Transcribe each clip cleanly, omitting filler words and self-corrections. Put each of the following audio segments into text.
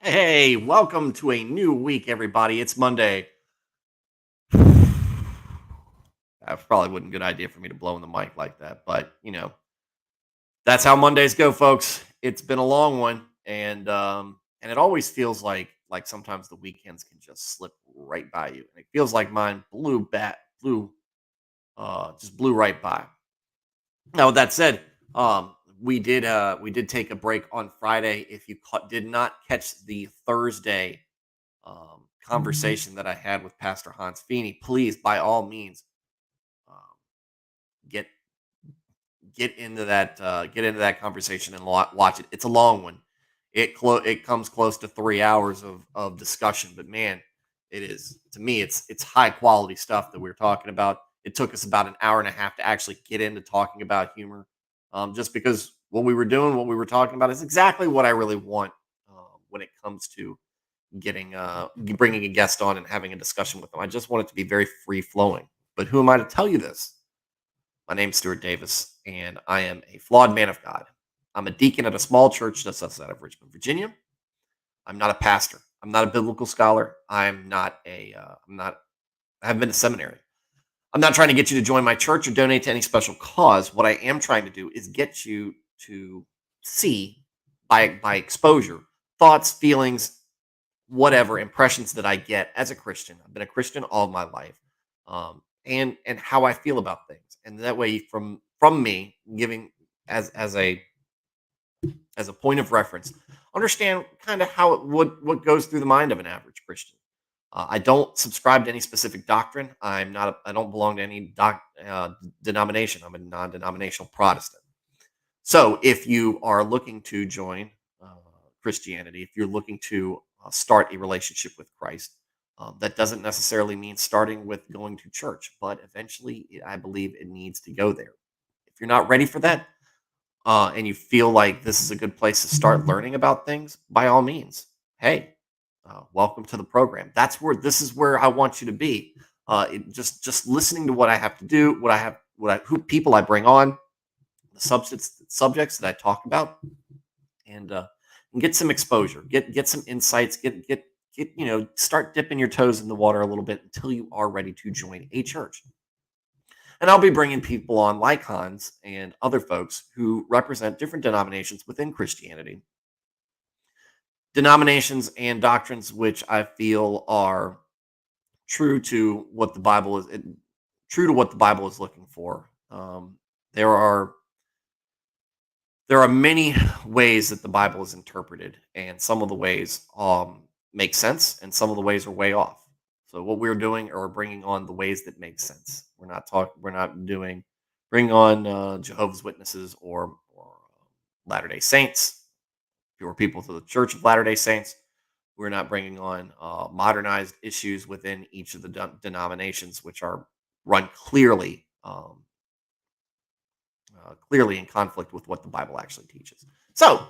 Hey, welcome to a new week, everybody. It's Monday. That probably wasn't a good idea for me to blow in the mic like that, but that's how Mondays go, folks. It's been a long one, and it always feels like sometimes the weekends can just slip right by you. And it feels like mine just blew right by. Now, with that said, we did take a break on Friday. If you did not catch the Thursday conversation that I had with Pastor Hans Feeney, please, by all means, um, get get into that conversation and watch it. It's a long one. It comes close to 3 hours of discussion, but man, it is to me it's high quality stuff that we're talking about. It took us about an hour and a half to actually get into talking about humor, just because what we were talking about is exactly what I really want when it comes to bringing a guest on and having a discussion with them. I just want it to be very free flowing. But who am I to tell you this? My name's Stuart Davis, and I am a flawed man of God. I'm a deacon at a small church just outside of Richmond, Virginia. I'm not a pastor. I'm not a biblical scholar. I'm not. I haven't been to seminary. I'm not trying to get you to join my church or donate to any special cause. What I am trying to do is get you to see by exposure, thoughts, feelings, whatever impressions that I get as a Christian. I've been a Christian all of my life, and how I feel about things, and that way, from me giving as a point of reference, understand kind of how it would what goes through the mind of an average Christian. I don't subscribe to any specific doctrine. I don't belong to any denomination. I'm a non-denominational Protestant. So if you are looking to join uh, Christianity, if you're looking to start a relationship with Christ, that doesn't necessarily mean starting with going to church, but eventually I believe it needs to go there. If you're not ready for that, and you feel like this is a good place to start learning about things, by all means, hey, welcome to the program. This is where I want you to be. Just listening to what I have to do, who people I bring on, the subjects that I talk about, and get some exposure, get some insights, get start dipping your toes in the water a little bit until you are ready to join a church. And I'll be bringing people on like Hans and other folks who represent different denominations within Christianity, denominations and doctrines which I feel are true to what the Bible is true to what the Bible is looking for. There are there are many ways that the Bible is interpreted, and some of the ways make sense, and some of the ways are way off. So what we're doing are bringing on the ways that make sense. We're not doing bring on Jehovah's Witnesses or Latter Day Saints. If you're people to the Church of Latter Day Saints, we're not bringing on modernized issues within each of the denominations, which are run clearly in conflict with what the Bible actually teaches. So,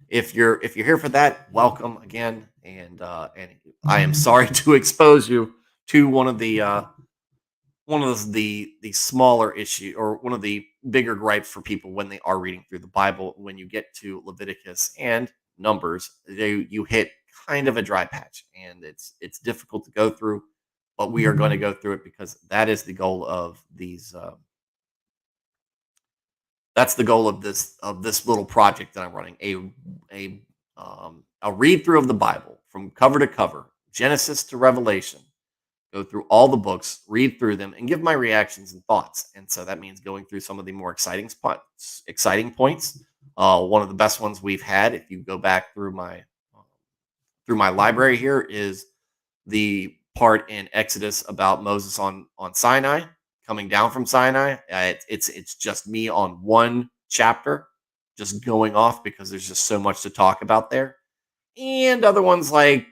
if you're here for that, welcome again, and I am sorry to expose you to one of the smaller issue, or one of the bigger gripes for people when they are reading through the Bible. When you get to Leviticus and Numbers, you hit kind of a dry patch, and it's difficult to go through, but we are going to go through it because that is the goal of these. That's the goal of this little project that I'm running, a read through of the Bible from cover to cover, Genesis to Revelation. Go through all the books, read through them, and give my reactions and thoughts. And so that means going through some of the more exciting points. One of the best ones we've had, if you go back through my library here, is the part in Exodus about Moses on Sinai, coming down from Sinai. It's just me on one chapter, just going off because there's just so much to talk about there, and other ones like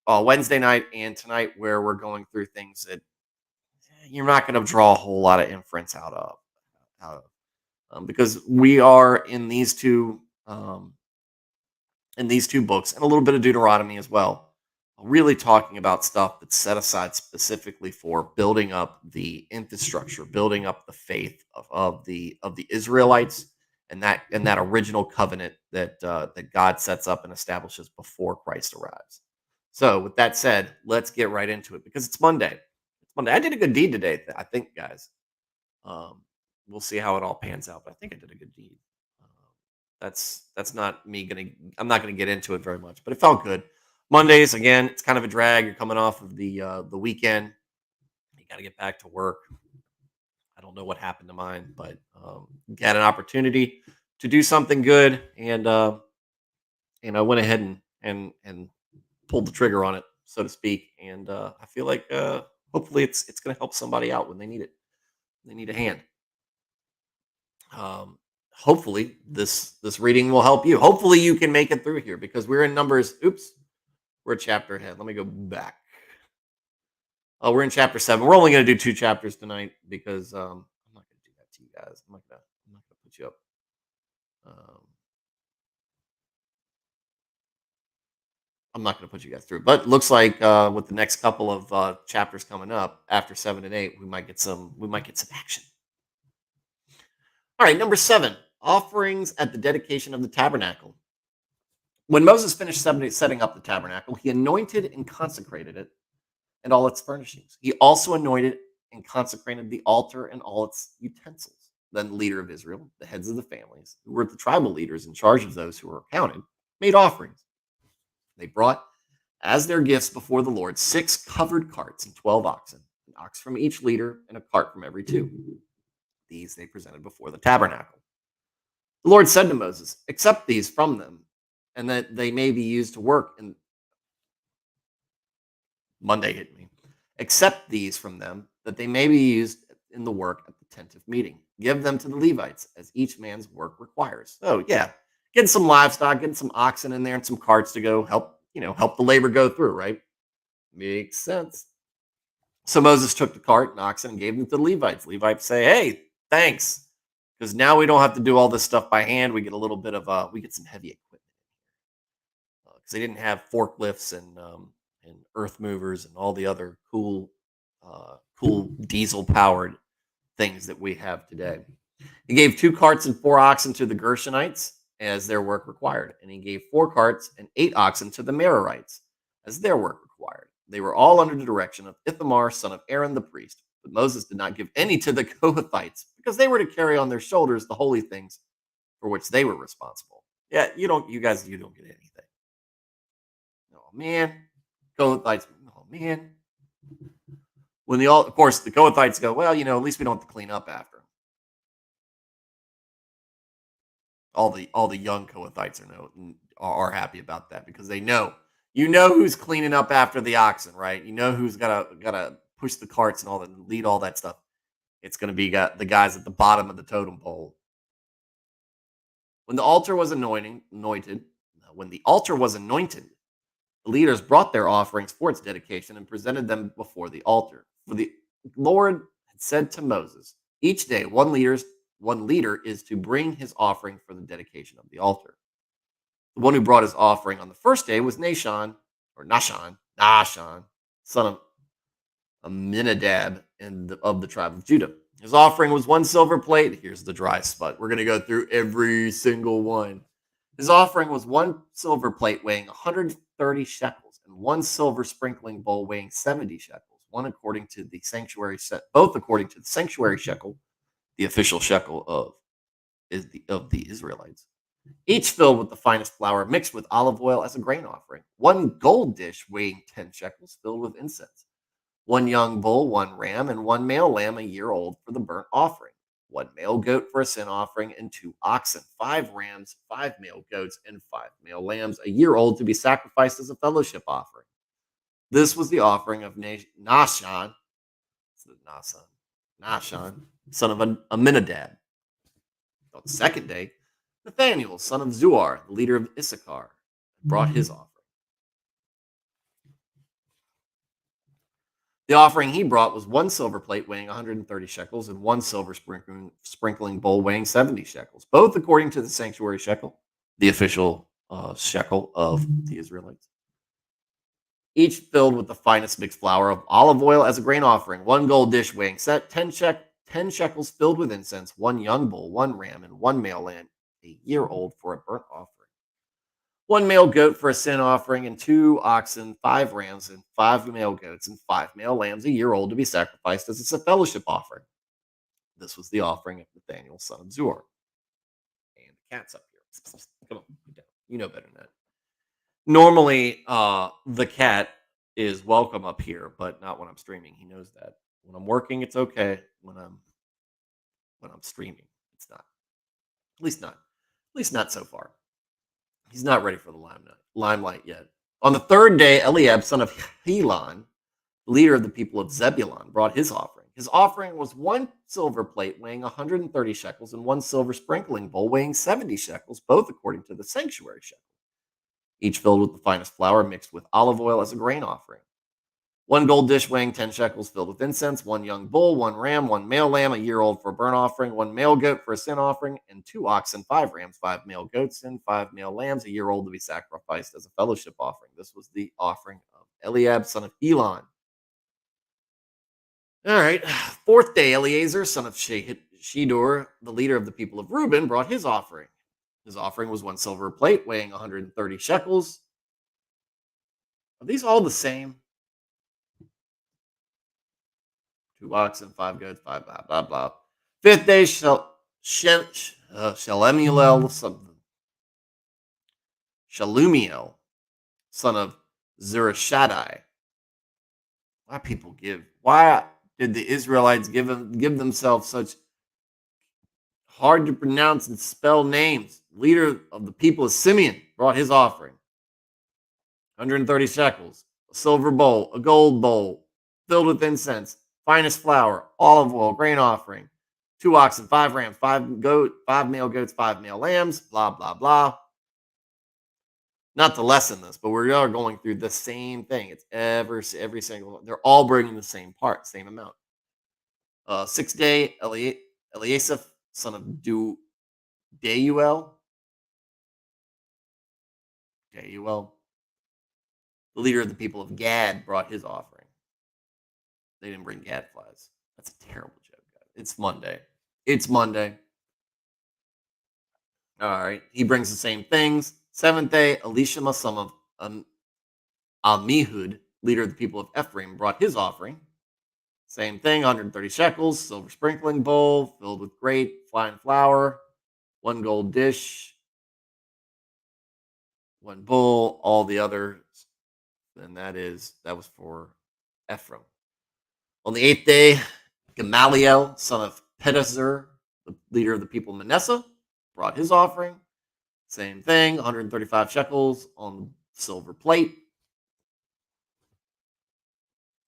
Wednesday night and tonight, where we're going through things that you're not going to draw a whole lot of inference out of because we are in these two books, and a little bit of Deuteronomy as well, really talking about stuff that's set aside specifically for building up the infrastructure, building up the faith of the Israelites, and that original covenant that God sets up and establishes before Christ arrives. So, with that said, let's get right into it because it's Monday. It's Monday. I did a good deed today, I think, guys. Um, we'll see how it all pans out, but I think I did a good deed. That's not me gonna. I'm not gonna get into it very much, but it felt good. Mondays again, it's kind of a drag. You're coming off of the weekend. You got to get back to work. I don't know what happened to mine, but got an opportunity to do something good, and I went ahead and pulled the trigger on it, so to speak. And I feel like hopefully it's going to help somebody out when they need it. They need a hand. Um, hopefully this reading will help you. Hopefully you can make it through here because we're in Numbers. Oops, we're a chapter ahead. Let me go back. Oh, we're in chapter 7. We're only going to do 2 chapters tonight because I'm not going to do that to you guys. I'm not going to put you up. Um, I'm not going to put you guys through. But it looks like with the next couple of chapters coming up after 7 and 8, we might get some action. All right, number 7, offerings at the dedication of the tabernacle. When Moses finished setting up the tabernacle, he anointed and consecrated it and all its furnishings. He also anointed and consecrated the altar and all its utensils. Then the leader of Israel, the heads of the families, who were the tribal leaders in charge of those who were counted, made offerings. They brought as their gifts before the Lord 6 covered carts and 12 oxen, an ox from each leader and a cart from every 2. These they presented before the tabernacle. The Lord said to Moses, accept these from them, and that they may be used to work. And Monday hit me. Accept these from them, that they may be used in the work at the tent of meeting. Give them to the Levites, as each man's work requires. So yeah, getting some livestock, getting some oxen in there and some carts to go help the labor go through, right? Makes sense. So Moses took the cart and oxen and gave them to the Levites. Levites say, hey, thanks. Because now we don't have to do all this stuff by hand. We get a little bit of we get some heavy equipment. Because they didn't have forklifts and earth movers and all the other cool diesel powered things that we have today. He gave 2 carts and 4 oxen to the Gershonites as their work required, and he gave 4 carts and 8 oxen to the Merarites as their work required. They were all under the direction of Ithamar, son of Aaron the priest. But Moses did not give any to the Kohathites because they were to carry on their shoulders the holy things for which they were responsible. Yeah, you don't get anything. Oh man, Kohathites. Oh man. Of course, the Kohathites go, well, at least we don't have to clean up after them. All the young Kohathites are happy about that because they know, who's cleaning up after the oxen, right? You know who's gotta push the carts and all that, lead all that stuff. It's gonna be the guys at the bottom of the totem pole. When the altar was anointed, the leaders brought their offerings for its dedication and presented them before the altar. For the Lord had said to Moses, each day one leader is to bring his offering for the dedication of the altar. The one who brought his offering on the first day was Nahshon, son of Amminadab of the tribe of Judah. His offering was 1 silver plate. Here's the dry spot. We're going to go through every single one. His offering was 1 silver plate weighing 130 shekels and 1 silver sprinkling bowl weighing 70 shekels, both according to the sanctuary shekel, the official shekel of the Israelites. Each filled with the finest flour mixed with olive oil as a grain offering. 1 gold dish weighing 10 shekels filled with incense. 1 young bull, 1 ram, and 1 male lamb a year old for the burnt offering. 1 male goat for a sin offering, and 2 oxen, 5 rams, 5 male goats, and 5 male lambs a year old to be sacrificed as a fellowship offering. This was the offering of Nahshon, son of Amminadab. On the second day, Nathaniel, son of Zuar, the leader of Issachar, brought his offering. The offering he brought was 1 silver plate weighing 130 shekels and 1 silver sprinkling bowl weighing 70 shekels, both according to the sanctuary shekel, the official shekel of the Israelites. Each filled with the finest mixed flour of olive oil as a grain offering. 1 gold dish weighing 10 shekels filled with incense. 1 young bull, 1 ram, and 1 male a year old for a burnt offering. One male goat for a sin offering, and 2 oxen, 5 rams, and 5 male goats, and 5 male lambs, a year old, to be sacrificed as a fellowship offering. This was the offering of Nathaniel, son of Zuar. And the cat's up here. Come on, get down. You know better than that. Normally, the cat is welcome up here, but not when I'm streaming. He knows that. When I'm working, it's okay. When I'm streaming, it's not. At least not. At least not so far. He's not ready for the limelight yet. On the third day, Eliab, son of Helon, leader of the people of Zebulun, brought his offering. His offering was 1 silver plate weighing 130 shekels and 1 silver sprinkling bowl weighing 70 shekels, both according to the sanctuary shekel, each filled with the finest flour mixed with olive oil as a grain offering. 1 gold dish weighing 10 shekels filled with incense, 1 young bull, 1 ram, 1 male lamb, a year old for a burnt offering, 1 male goat for a sin offering, and 2 oxen, 5 rams, 5 male goats, and 5 male lambs, a year old, to be sacrificed as a fellowship offering. This was the offering of Eliab, son of Helon. All right. Fourth day, Eleazar, son of Shedor, the leader of the people of Reuben, brought his offering. His offering was 1 silver plate weighing 130 shekels. Are these all the same? 2 oxen, 5 goats, 5 blah. Fifth day, Shalumiel, son of Zerashadai. Why did the Israelites give themselves such hard to pronounce and spell names? Leader of the people of Simeon brought his offering. 130 shekels, a silver bowl, a gold bowl filled with incense, finest flour, olive oil, grain offering, 2 oxen, 5 rams, 5 male goats, 5 male lambs, blah, blah, blah. Not to lessen this, but we are going through the same thing. It's every single, they're all bringing the same part, same amount. Sixth day, Eliasaph, son of Deuel, the leader of the people of Gad, brought his offering. They didn't bring gadflies. That's a terrible joke, guys. It's Monday. All right. He brings the same things. Seventh day, Elishama, son of Amihud, leader of the people of Ephraim, brought his offering. Same thing, 130 shekels, silver sprinkling bowl filled with great fine flour, 1 gold dish, 1 bull, all the others. And that was for Ephraim. On the 8th day, Gamaliel, son of Pedazur, the leader of the people of Manasseh, brought his offering. Same thing, 135 shekels on silver plate.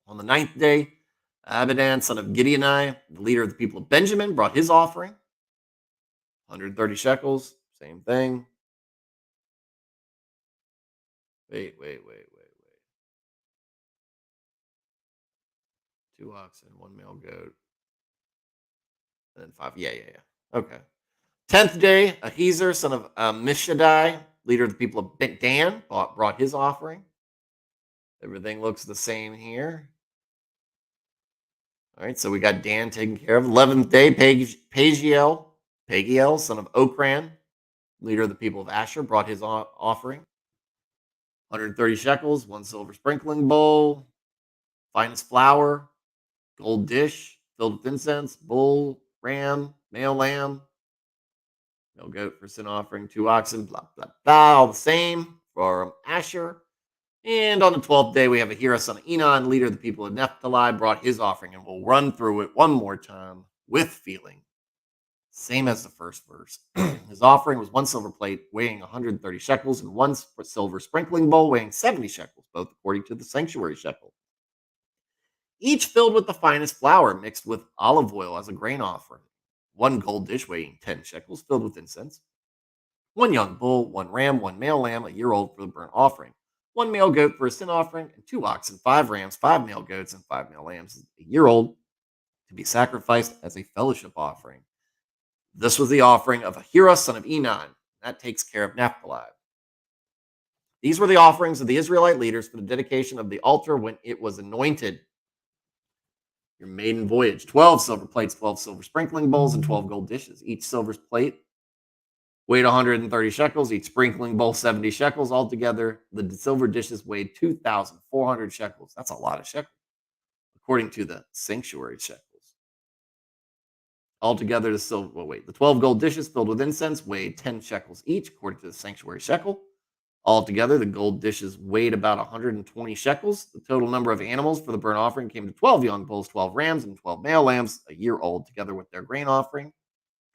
On the 9th day, Abidan, son of Gideoni, the leader of the people of Benjamin, brought his offering. 130 shekels, same thing. Wait. 2 oxen, 1 male goat, and then 5. Yeah. Okay. 10th day, Ahiezer, son of Mishadai, leader of the people of Dan, brought his offering. Everything looks the same here. All right, so we got Dan taken care of. 11th day, Pagiel, son of Okran, leader of the people of Asher, brought his offering. 130 shekels, 1 silver sprinkling bowl, finest flour, gold dish filled with incense, bull, ram, male lamb, male goat for sin offering, 2 oxen, blah, blah, blah, all the same for Asher. And on the 12th day, we have Ahira, son of Enon, leader of the people of Naphtali, brought his offering, and we'll run through it one more time with feeling. Same as the first verse. His offering was 1 silver plate weighing 130 shekels and 1 silver sprinkling bowl weighing 70 shekels, both according to the sanctuary shekel, each filled with the finest flour mixed with olive oil as a grain offering. 1 gold dish weighing 10 shekels filled with incense. 1 young bull, 1 ram, 1 male lamb, a year old, for the burnt offering. 1 male goat for a sin offering, and 2 oxen, 5 rams, 5 male goats, and 5 male lambs, a year old, to be sacrificed as a fellowship offering. This was the offering of Ahira, son of Enon. That takes care of Naphtali. These were the offerings of the Israelite leaders for the dedication of the altar when it was anointed. Your maiden voyage: 12 silver plates, 12 silver sprinkling bowls, and 12 gold dishes. Each silver plate weighed 130 shekels. Each sprinkling bowl 70 shekels. Altogether, the silver dishes weighed 2,400 shekels. That's a lot of shekels, according to the sanctuary shekels. Altogether, the 12 gold dishes filled with incense weighed 10 shekels each, according to the sanctuary shekel. Altogether, the gold dishes weighed about 120 shekels. The total number of animals for the burnt offering came to 12 young bulls, 12 rams, and 12 male lambs, a year old, together with their grain offering.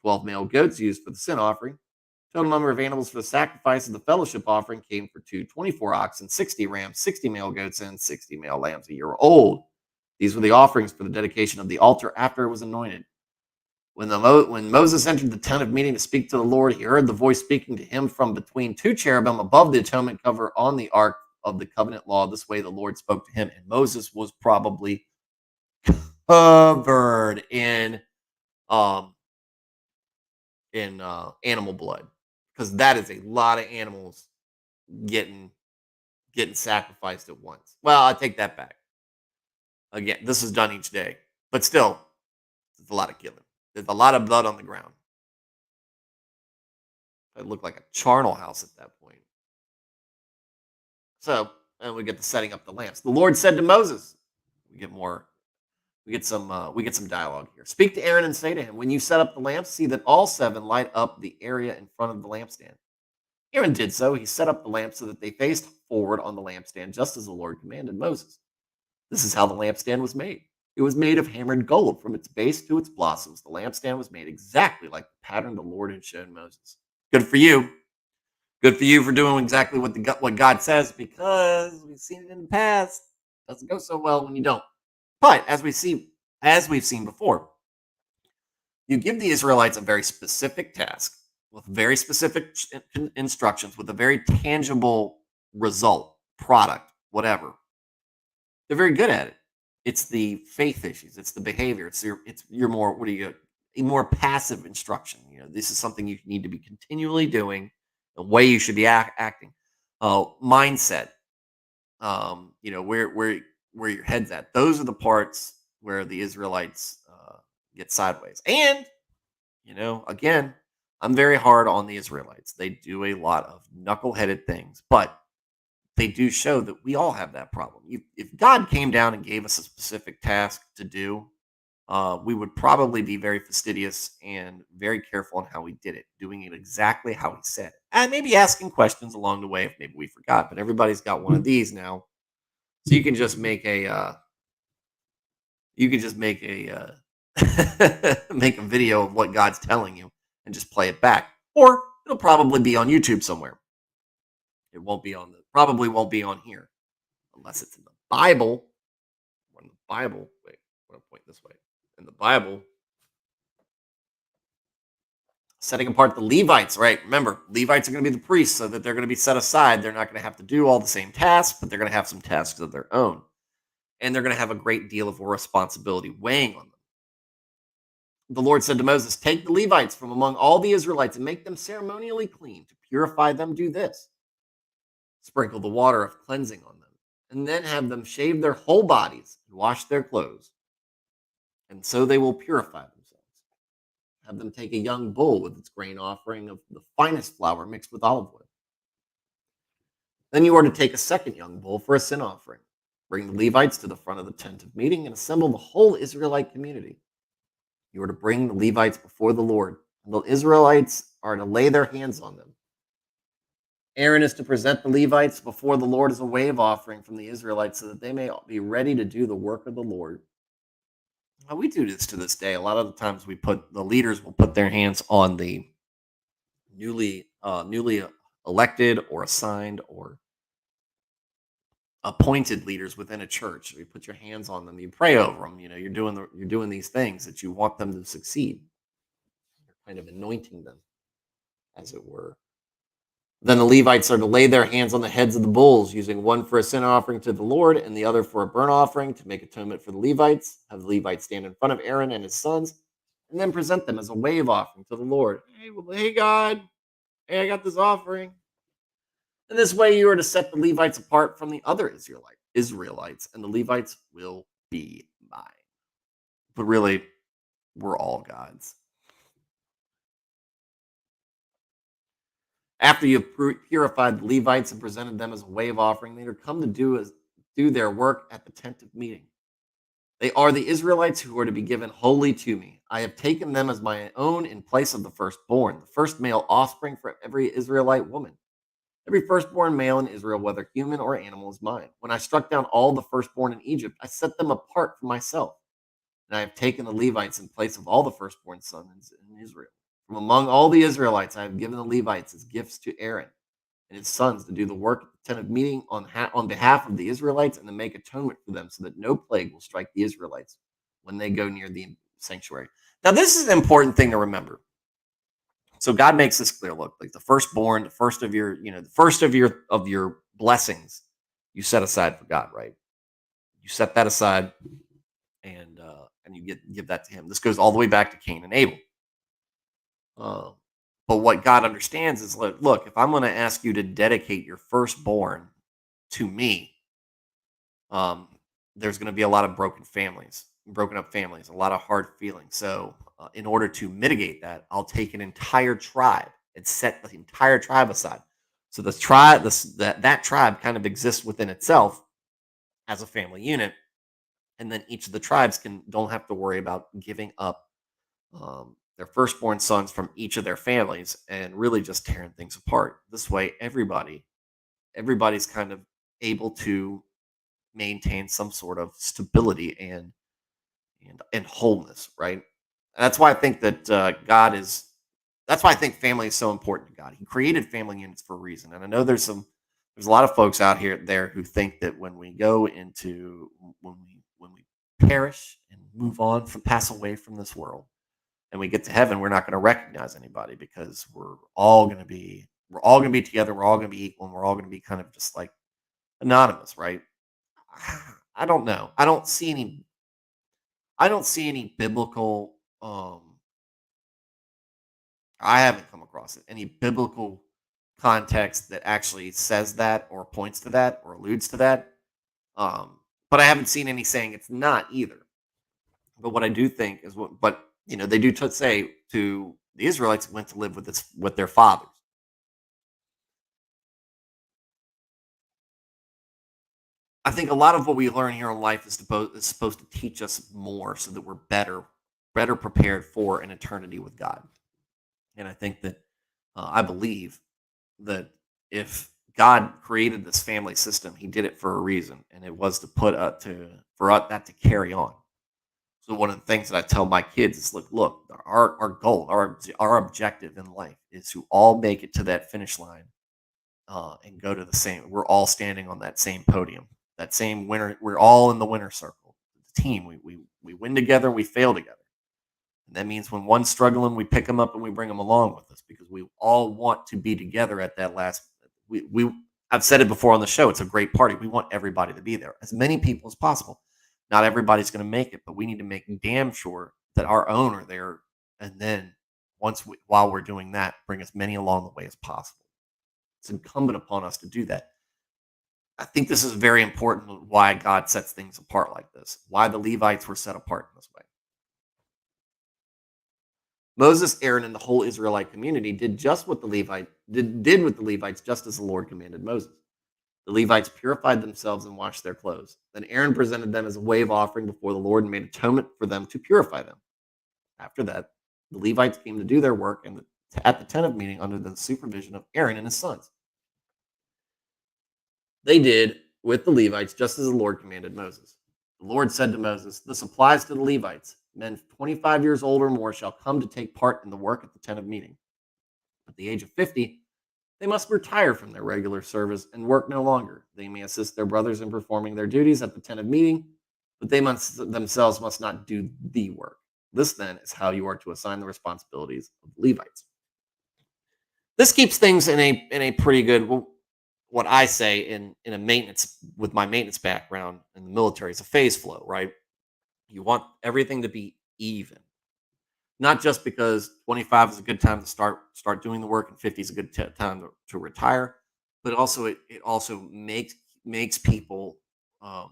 12 male goats used for the sin offering. Total number of animals for the sacrifice of the fellowship offering came for 224 oxen, 60 rams, 60 male goats, and 60 male lambs, a year old. These were the offerings for the dedication of the altar after it was anointed. When Moses entered the tent of meeting to speak to the Lord, he heard the voice speaking to him from between two cherubim above the atonement cover on the ark of the covenant law. This way the Lord spoke to him, and Moses was probably covered um in animal blood, because that is a lot of animals getting sacrificed at once. Well, I take that back. Again, this is done each day, but still, it's a lot of killing. There's a lot of blood on the ground. It looked like a charnel house at that point. So, and we get the setting up the lamps. The Lord said to Moses, we get more, we get some dialogue here. Speak to Aaron and say to him, when you set up the lamps, see that all seven light up the area in front of the lampstand. Aaron did so. He set up the lamps so that they faced forward on the lampstand, just as the Lord commanded Moses. This is how the lampstand was made. It was made of hammered gold from its base to its blossoms. The lampstand was made exactly like the pattern the Lord had shown Moses. Good for you. Good for you for doing exactly what God says, because we've seen it in the past. Doesn't go so well when you don't. But as we've seen before, you give the Israelites a very specific task with very specific instructions, with a very tangible result, product, whatever. They're very good at it. It's the faith issues. It's the behavior. It's your more, what do you, a more passive instruction. You know, this is something you need to be continually doing, the way you should be acting. Mindset. You know, where your head's at. Those are the parts where the Israelites get sideways. And you know, again, I'm very hard on the Israelites. They do a lot of knuckleheaded things, but they do show that we all have that problem. If God came down and gave us a specific task to do, we would probably be very fastidious and very careful on how we did it, doing it exactly how He said it, and maybe asking questions along the way if maybe we forgot. But everybody's got one of these now, so you can just make a make a video of what God's telling you and just play it back, or it'll probably be on YouTube somewhere. It won't be probably won't be on here unless it's in the Bible. Or in the Bible, wait, I'm gonna point this way. In the Bible, setting apart the Levites, right? Remember, Levites are going to be the priests, so that they're going to be set aside. They're not going to have to do all the same tasks, but they're going to have some tasks of their own, and they're going to have a great deal of responsibility weighing on them. The Lord said to Moses, take the Levites from among all the Israelites and make them ceremonially clean. To purify them, do this: sprinkle the water of cleansing on them, and then have them shave their whole bodies and wash their clothes, and so they will purify themselves. Have them take a young bull with its grain offering of the finest flour mixed with olive oil. Then you are to take a second young bull for a sin offering. Bring the Levites to the front of the tent of meeting and assemble the whole Israelite community. You are to bring the Levites before the Lord, and the Israelites are to lay their hands on them. Aaron is to present the Levites before the Lord as a wave offering from the Israelites, so that they may be ready to do the work of the Lord. Now, we do this to this day. A lot of the times, the leaders will put their hands on the newly elected or assigned or appointed leaders within a church. You put your hands on them. You pray over them. You know, you're doing these things that you want them to succeed. You're kind of anointing them, as it were. Then the Levites are to lay their hands on the heads of the bulls, using one for a sin offering to the Lord and the other for a burnt offering to make atonement for the Levites. Have the Levites stand in front of Aaron and his sons, and then present them as a wave offering to the Lord. Hey God, hey, I got this offering. In this way, you are to set the Levites apart from the other Israelites, and the Levites will be mine. But really, we're all God's. After you have purified the Levites and presented them as a wave offering, they are come to do their work at the tent of meeting. They are the Israelites who are to be given wholly to me. I have taken them as my own in place of the firstborn, the first male offspring for every Israelite woman. Every firstborn male in Israel, whether human or animal, is mine. When I struck down all the firstborn in Egypt, I set them apart for myself. And I have taken the Levites in place of all the firstborn sons in Israel. From among all the Israelites, I have given the Levites as gifts to Aaron and his sons to do the work at the tent of meeting on behalf of the Israelites and to make atonement for them so that no plague will strike the Israelites when they go near the sanctuary. Now, this is an important thing to remember. So God makes this clear. Look, like the firstborn, the first of your, the first of your blessings, you set aside for God, right? You set that aside, and you give that to Him. This goes all the way back to Cain and Abel. Uh, but what God understands is, look, if I'm going to ask you to dedicate your firstborn to me, there's going to be a lot of broken up families, a lot of hard feelings. So, in order to mitigate that, I'll take an entire tribe and set the entire tribe aside. So the tribe, that tribe, kind of exists within itself as a family unit, and then each of the tribes don't have to worry about giving up their firstborn sons from each of their families and really just tearing things apart. This way, everybody's kind of able to maintain some sort of stability and wholeness, right? And that's why I think that That's why I think family is so important to God. He created family units for a reason, and I know there's a lot of folks out here there who think that when we perish and move on from pass away from this world, and we get to heaven, we're not going to recognize anybody because we're all going to be together, we're all going to be equal, and we're all going to be kind of just like anonymous, right? I don't know. I don't see any biblical I haven't come across it. Any biblical context that actually says that or points to that or alludes to that. But I haven't seen any saying it's not either. But what I do think is they do say to the Israelites went to live with their fathers. I think a lot of what we learn here in life is supposed to teach us more so that we're better prepared for an eternity with God. And I think that I believe that if God created this family system, He did it for a reason, and it was to that to carry on. So one of the things that I tell my kids is, look, our goal, our objective in life is to all make it to that finish line and go to the same. We're all standing on that same podium, that same winner. We're all in the winner circle. The team, we win together, we fail together. And that means when one's struggling, we pick them up and we bring them along with us because we all want to be together at that last. I've said it before on the show. It's a great party. We want everybody to be there, as many people as possible. Not everybody's going to make it, but we need to make damn sure that our own are there. And then while we're doing that, bring as many along the way as possible. It's incumbent upon us to do that. I think this is very important why God sets things apart like this, why the Levites were set apart in this way. Moses, Aaron, and the whole Israelite community did with the Levites just as the Lord commanded Moses. The Levites purified themselves and washed their clothes. Then Aaron presented them as a wave offering before the Lord and made atonement for them to purify them. After that, the Levites came to do their work at the tent of meeting under the supervision of Aaron and his sons. They did with the Levites just as the Lord commanded Moses. The Lord said to Moses, "This applies to the Levites. Men 25 years old or more shall come to take part in the work at the tent of meeting. At the age of 50, they must retire from their regular service and work no longer. They may assist their brothers in performing their duties at the tent of meeting, but they themselves must not do the work. This, then, is how you are to assign the responsibilities of the Levites." This keeps things in a pretty good, what I say in a maintenance, with my maintenance background in the military, is a phase flow, right? You want everything to be even. Not just because 25 is a good time to start doing the work and 50 is a good time to retire, but also it also makes people,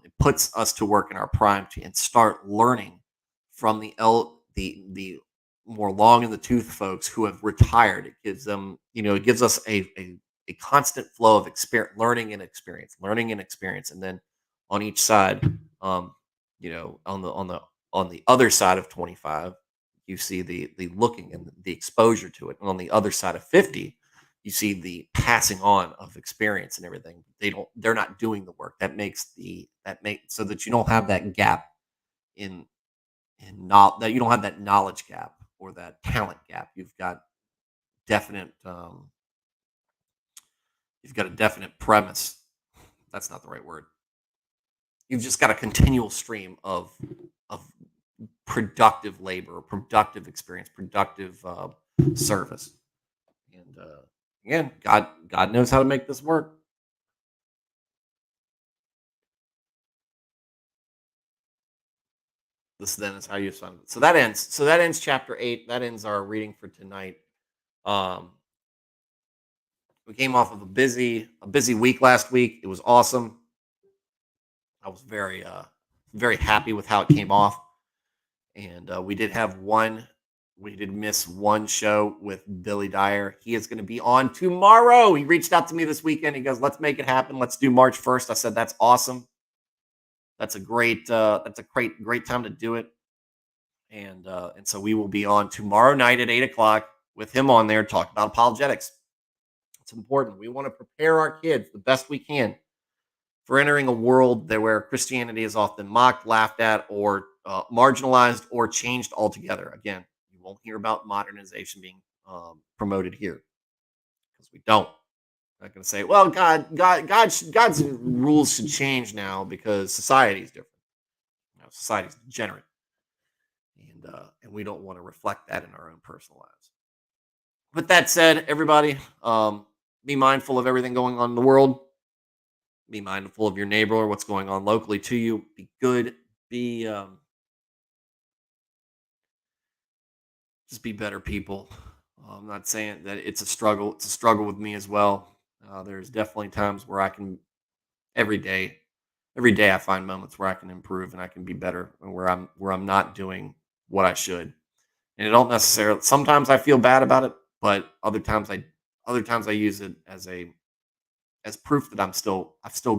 it puts us to work in our prime and start learning from the more long in the tooth folks who have retired. It gives them, it gives us a constant flow of experience, learning and experience, and then on each side, um, on the other side of 25, you see the looking and the exposure to it, and on the other side of 50, you see the passing on of experience and everything. They're not doing the work that makes so that you don't have that gap in not that you don't have that knowledge gap or that talent gap. Definite um, you've got a definite premise. That's not the right word. You've just got a continual stream of productive labor, productive experience, productive service. And again, God knows how to make this work. This then is how you fund it. So that ends chapter 8. That ends our reading for tonight. Um, we came off of a busy week last week. It was awesome. I was very happy with how it came off. And we did miss one show with Billy Dyer. He is going to be on tomorrow. He reached out to me this weekend. He goes, "Let's make it happen. Let's do March 1st." I said, "That's awesome. That's a great time to do it." And so we will be on tomorrow night at 8 o'clock with him on there talking about apologetics. It's important. We want to prepare our kids the best we can for entering a world where Christianity is often mocked, laughed at, or marginalized, or changed altogether. Again, you won't hear about modernization being promoted here because we don't. I'm not going to say, "Well, God's rules should change now because society is different." Society is degenerate, and we don't want to reflect that in our own personal lives. With that said, everybody, be mindful of everything going on in the world. Be mindful of your neighbor or what's going on locally to you. Be good. Be Just be better people. I'm not saying that it's a struggle. It's a struggle with me as well. There's definitely times where I can every day, every day I find moments where I can improve and I can be better, and where I'm not doing what I should. And it don't necessarily. Sometimes I feel bad about it, but other times I use it as proof that I've still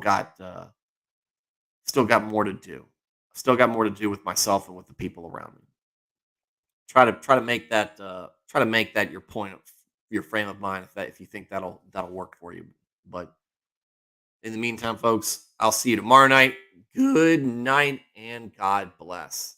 got more to do. I've still got more to do with myself and with the people around me. Try to make that your point of your frame of mind if you think that'll work for you. But in the meantime, folks, I'll see you tomorrow night. Good night and God bless.